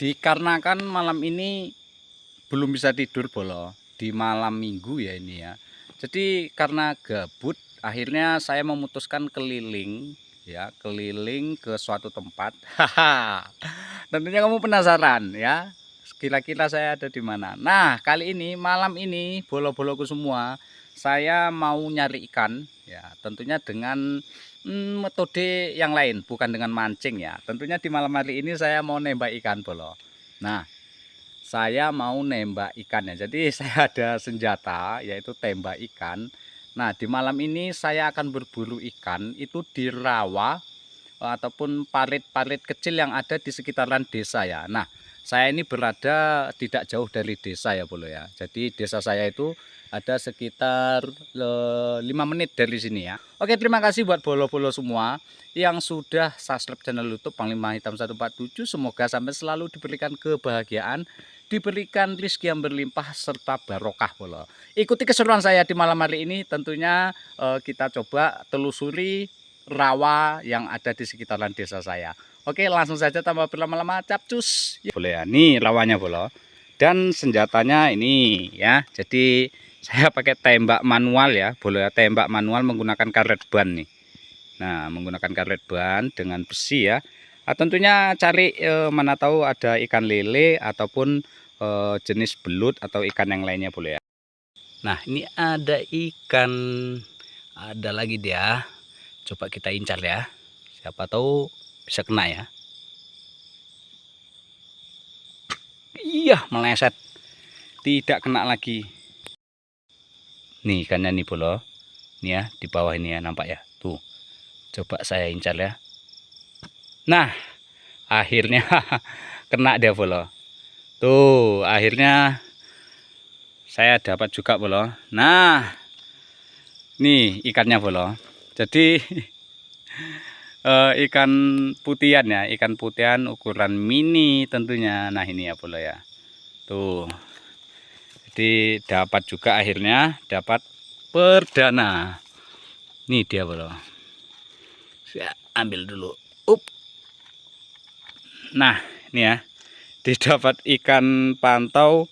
Dikarenakan malam ini belum bisa tidur bolo di malam minggu ya ini ya. Jadi karena gabut akhirnya saya memutuskan keliling ya, keliling ke suatu tempat. Haha. Tentunya kamu penasaran ya. Kira-kira saya ada di mana. Nah, kali ini malam ini bolo-boloku semua, saya mau nyari ikan ya, tentunya dengan metode yang lain, bukan dengan mancing ya. Tentunya di malam hari ini saya mau nembak ikan bolo. Nah, saya mau nembak ikannya. Jadi saya ada senjata yaitu tembak ikan. Nah, di malam ini saya akan berburu ikan itu di rawa ataupun parit-parit kecil yang ada di sekitaran desa ya. Nah, saya ini berada tidak jauh dari desa ya bolo ya. Jadi desa saya itu ada sekitar 5 menit dari sini ya. Oke, terima kasih buat bolo-bolo semua yang sudah subscribe channel YouTube Panglima Hitam 147. Semoga sampai selalu diberikan kebahagiaan, diberikan rezeki yang berlimpah serta barokah bolo. Ikuti keseruan saya di malam hari ini, tentunya kita coba telusuri rawa yang ada di sekitaran desa saya. Oke, langsung saja tanpa berlama-lama capcus. Boleh ya, nih rawanya bolo. Dan senjatanya ini ya. Jadi saya pakai tembak manual ya, boleh tembak manual menggunakan karet ban nih. Nah, menggunakan karet ban dengan besi ya. Tentunya cari mana tahu ada ikan lele ataupun jenis belut atau ikan yang lainnya boleh ya. Nah, ini ada ikan, ada lagi dia. Coba kita incar ya. Siapa tahu bisa kena ya. Iya, meleset. Tidak kena lagi. Nih ikannya nih bolo. Nih ya, di bawah ini ya, nampak ya. Tuh. Coba saya incar ya. Nah, akhirnya kena dia bolo. Tuh, akhirnya saya dapat juga bolo. Nah, nih ikannya bolo. Jadi ikan putihan ya, ikan putihan ukuran mini tentunya. Nah, ini ya bolo ya. Tuh. Jadi dapat juga akhirnya dapat perdana. Ini dia bolo. Saya ambil dulu. Nah, ini ya. Didapat ikan pantau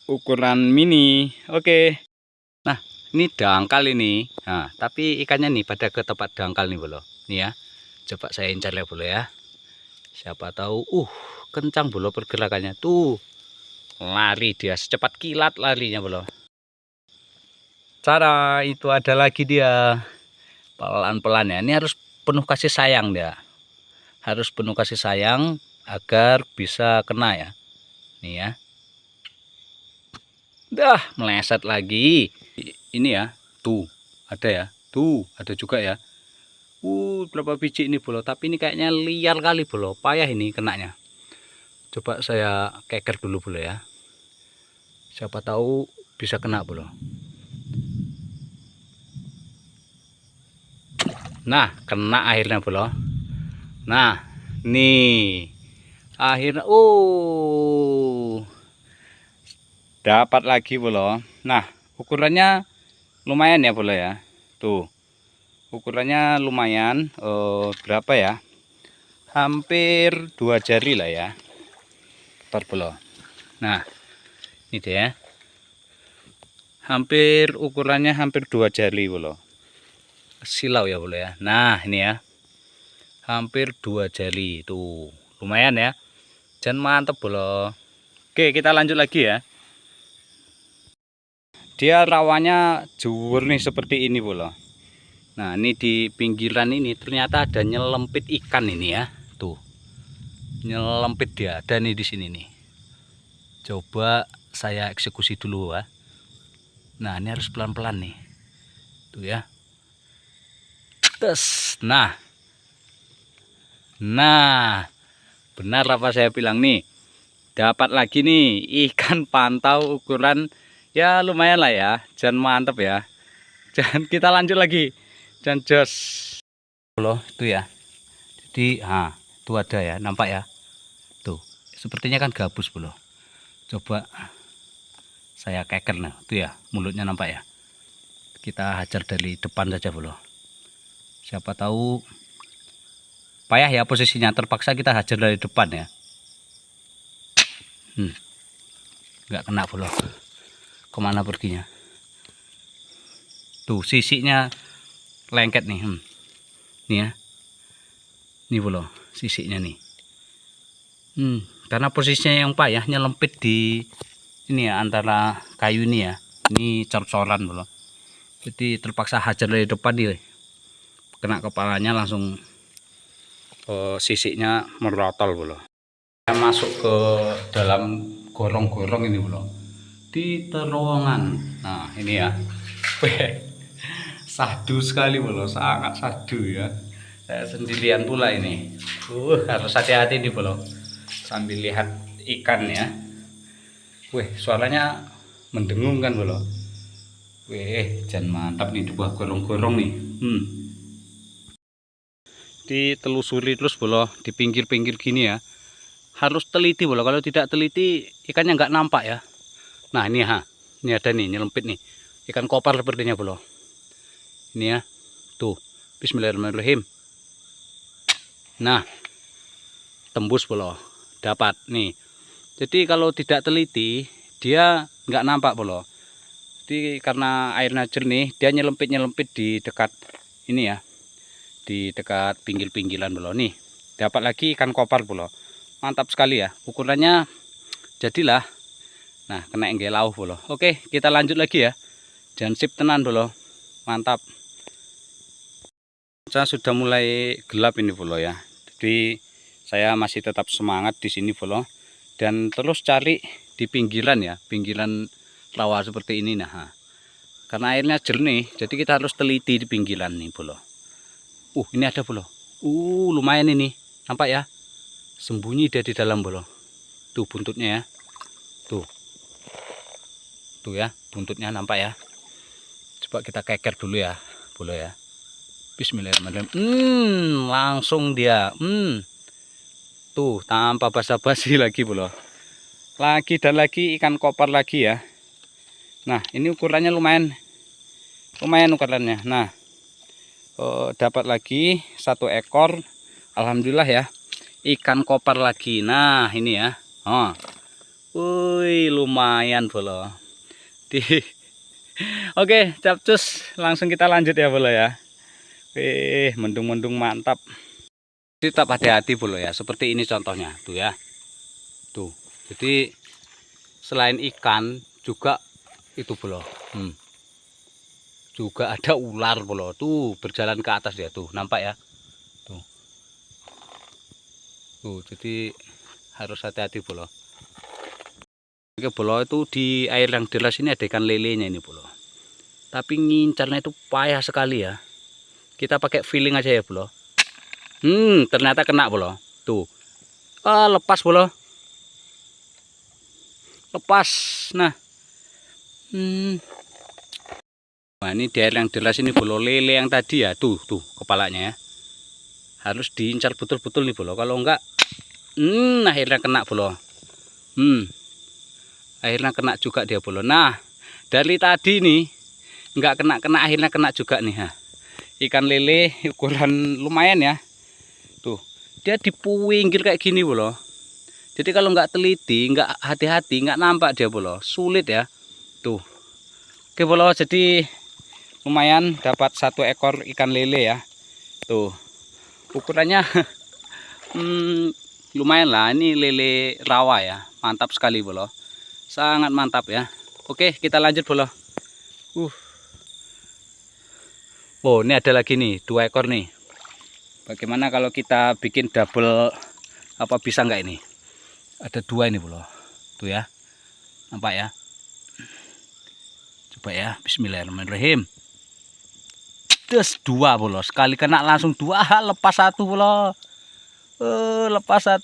ukuran mini. Oke. Nah, ini dangkal ini. Nah, tapi ikannya nih pada ke tempat dangkal nih bolo. Nih ya. Coba saya incar ya bolo ya. Siapa tahu kencang bolo pergerakannya. Tuh. Lari dia secepat kilat larinya bolo. Cara itu ada lagi dia. Pelan-pelan ya. Ini harus penuh kasih sayang dia. Harus penuh kasih sayang agar bisa kena ya. Nih ya. Dah meleset lagi. Ini ya. Tuh. Ada ya. Tuh, ada juga ya. Berapa biji ini bolo, tapi ini kayaknya liar kali bolo. Payah ini kenanya. Coba saya keker dulu bolo ya. Siapa tahu bisa kena bolo. Nah, kena akhirnya bolo. Nah, nih. Akhirnya dapat lagi bolo. Nah, ukurannya lumayan ya bolo ya. Tuh. Ukurannya lumayan, berapa ya? Hampir 2 jari lah ya. Tor bolo. Nah, ini dia. Hampir ukurannya hampir 2 jari bolo. Silau ya bolo ya. Nah, ini ya. Hampir 2 jari tuh. Lumayan ya. Dan mantep bolo. Oke, kita lanjut lagi ya. Dia rawanya jurnih seperti ini bolo. Nah, ini di pinggiran ini ternyata ada nyelempit ikan ini ya. Tuh. Nyelempit dia ada nih di sini nih. Coba saya eksekusi dulu ya. Nah, ini harus pelan-pelan nih. Tuh ya. Tes. Nah. Nah. Benar apa saya bilang nih. Dapat lagi nih ikan pantau ukuran ya lumayan lah ya. Jangan mantep ya. Dan kita lanjut lagi. Dan jos. Loh, itu ya. Jadi, itu ada ya, nampak ya. Tuh, sepertinya kan gabus bro. Coba saya keker nah, itu ya, mulutnya nampak ya. Kita hajar dari depan saja bro. Siapa tahu payah ya posisinya, terpaksa kita hajar dari depan ya. Nggak kena bolo. Kemana perginya? Tuh sisiknya lengket nih. Nih ya. Nih bolo, sisiknya nih. Karena posisinya yang payah nyelempit di ini ya, antara kayu ini ya. Ini cor-coran bolo. Jadi terpaksa hajar dari depan dia. Kena kepalanya langsung sisiknya merotol bolo. Saya masuk ke dalam gorong-gorong ini bolo. Di terowongan. Nah, ini ya. Sadu sekali bolo, sangat sadu ya. Saya sendirian pula ini. Harus hati-hati nih bolo. Sambil lihat ikan ya. Suaranya mendengung kan bolo. Jan mantap nih, di bawah gorong-gorong nih. Ditelusuri terus bolo, di pinggir-pinggir gini ya. Harus teliti bolo, kalau tidak teliti ikannya nggak nampak ya. Nah ini ini ada nih nyelempit nih. Ikan kopar sepertinya bolo. Ini ya. Tuh. Bismillahirrahmanirrahim. Nah. Tembus bolo. Dapat nih. Jadi kalau tidak teliti dia nggak nampak bolo. Jadi karena airnya jernih, dia nyelempit di dekat ini ya, di dekat pinggir-pinggiran bolo. Nih, dapat lagi ikan kopar bolo. Mantap sekali ya, ukurannya jadilah. Nah, kena enggelau bolo. Oke, kita lanjut lagi ya. Jangan sip tenan bolo. Mantap. Saya sudah mulai gelap ini bolo ya. Jadi saya masih tetap semangat di sini bolo. Dan terus cari di pinggiran ya, pinggiran rawa seperti ini. Nah, karena airnya jernih, jadi kita harus teliti di pinggiran nih bolo. Ini ada bolo. Lumayan ini, nampak ya? Sembunyi dia di dalam bolo. Tuh buntutnya ya. Tuh ya, buntutnya nampak ya. Coba kita keker dulu ya, bolo ya. Bismillahirrahmanirrahim. Langsung dia. Tuh, tanpa basa-basi lagi bolo. Lagi dan lagi ikan kopar lagi ya. Nah, ini ukurannya lumayan ukurannya. Nah, dapat lagi 1 ekor. Alhamdulillah ya. Ikan kopar lagi. Nah, ini ya. Lumayan bolo. Oke, capcus. Langsung kita lanjut ya bolo ya. Mendung-mendung mantap. Tetap hati-hati bolo ya. Seperti ini contohnya. Tuh ya. Tuh. Jadi selain ikan juga itu bolo. Juga ada ular bolo. Tuh berjalan ke atas dia tuh. Nampak ya? Tuh, jadi harus hati-hati bolo. Oke bolo, itu di air yang deras ini ada ikan lelenya ini bolo. Tapi ngincarnya itu payah sekali ya. Kita pakai feeling aja ya bolo. Ternyata kena bolo. Tuh. Lepas bolo. Lepas. Nah. Nah, ini di air yang deras ini bolo, lele yang tadi ya. Tuh kepalanya ya. Harus diincar betul-betul nih bolo. Kalau enggak, akhirnya kena bolo. Akhirnya kena juga dia bolo. Nah, dari tadi nih enggak kena, akhirnya kena juga nih. Ikan lele ukuran lumayan ya. Tuh, dia di pinggir kayak gini bolo. Jadi kalau nggak teliti, nggak hati-hati, nggak nampak dia bolo. Sulit ya. Tuh. Oke bolo, jadi lumayan dapat 1 ekor ikan lele ya. Tuh. Ukurannya lumayan lah. Ini lele rawa ya. Mantap sekali bolo. Sangat mantap ya. Oke, kita lanjut bolo. Ini ada lagi nih 2 ekor nih. Bagaimana kalau kita bikin double, apa bisa nggak ini? Ada 2 ini bolo. Tuh ya. Nampak ya? Coba ya. Bismillahirrahmanirrahim. Terus 2 bolo. Sekali kena langsung 2. Lepas 1 bolo. Lepas 1.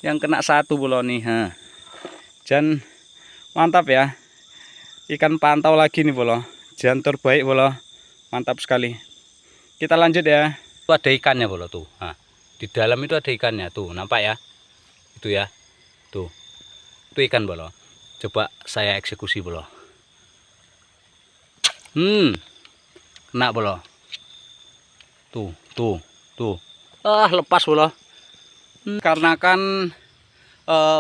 Yang kena 1 bolo nih. Dan mantap ya. Ikan pantau lagi nih bolo. Jan terbaik bolo. Mantap sekali. Kita lanjut ya. Itu ada ikannya bolo tuh. Di dalam itu ada ikannya tuh, nampak ya? Itu ya. Tuh. Itu ikan bolo. Coba saya eksekusi bolo. Kena bolo. Tuh. Lepas bolo. Karena kan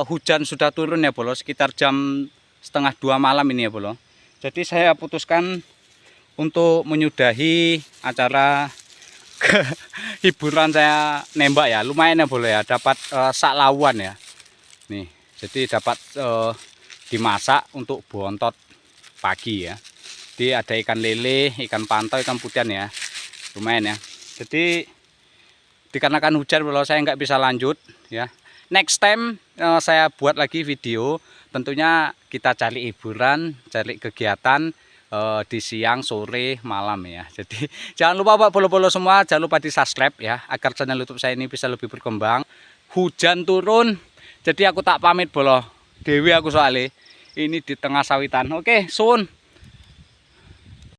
hujan sudah turun ya bolo, sekitar jam setengah 2 malam ini ya bolo. Jadi saya putuskan untuk menyudahi acara hiburan saya nembak ya. Lumayan ya bolo ya, dapat sak lawan ya. Nih, jadi dapat dimasak untuk bontot pagi ya. Jadi ada ikan lele, ikan pantau, ikan putian ya. Lumayan ya. Jadi dikarenakan hujan bolo, saya nggak bisa lanjut ya. Next time saya buat lagi video. Tentunya kita cari hiburan, cari kegiatan di siang, sore, malam ya. Jadi jangan lupa Pak bolo-bolo semua, jangan lupa di subscribe ya, agar channel YouTube saya ini bisa lebih berkembang. Hujan turun, jadi aku tak pamit bolo. Dewi aku soalnya ini di tengah sawitan. Oke, sun.